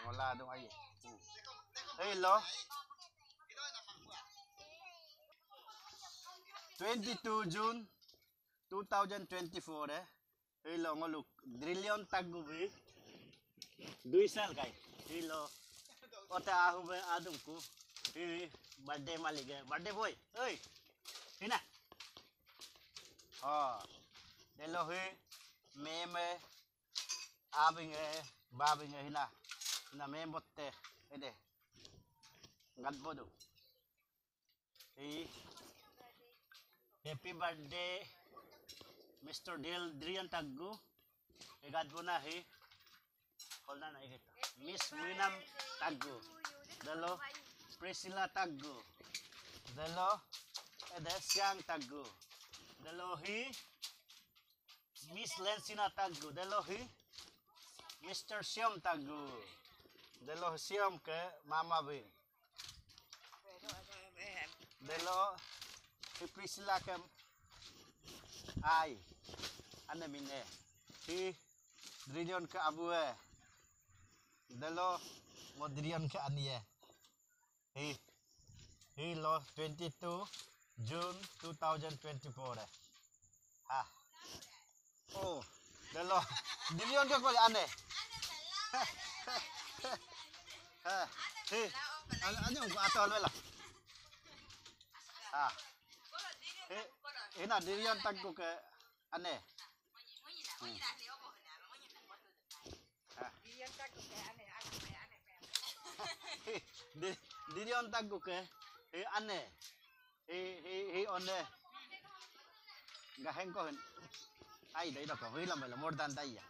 Wala dong ay. Hello. 22 June 2024 Hello ngoluk drillion tagubi. Duisal kay. Hello. Ota ahu be adumku. Birthday malige. Birthday boy. Oi. Hina. Oh. Hello he. Meme. Abing babing hina. Na memotte. Ede. Ngadbodo. Happy birthday Mr. Drian Taggu. Igadbo na he. Hold on, Miss Minam Taggu. Dalo Priscilla Taggu. Dalo Siang Taggu. Dalo he Miss Lensina Taggu. Dalo he Mr. Siam Taggu. Dalo Siam ke Mama Bing. Dalo Priscilla ke ai ane mine hi Drian ke abue. Dalo Modrian ke anie. He lo 22 June 2024 ha. Oh, dalo Drian ke ko ane. Ha. He. Ano ko atol wala. Ha. Ina Drian Taggu ke ane. Drian Taggu ke ane. He one. Gaheng ko. Ai dai da ko hilam bela more than dai ya.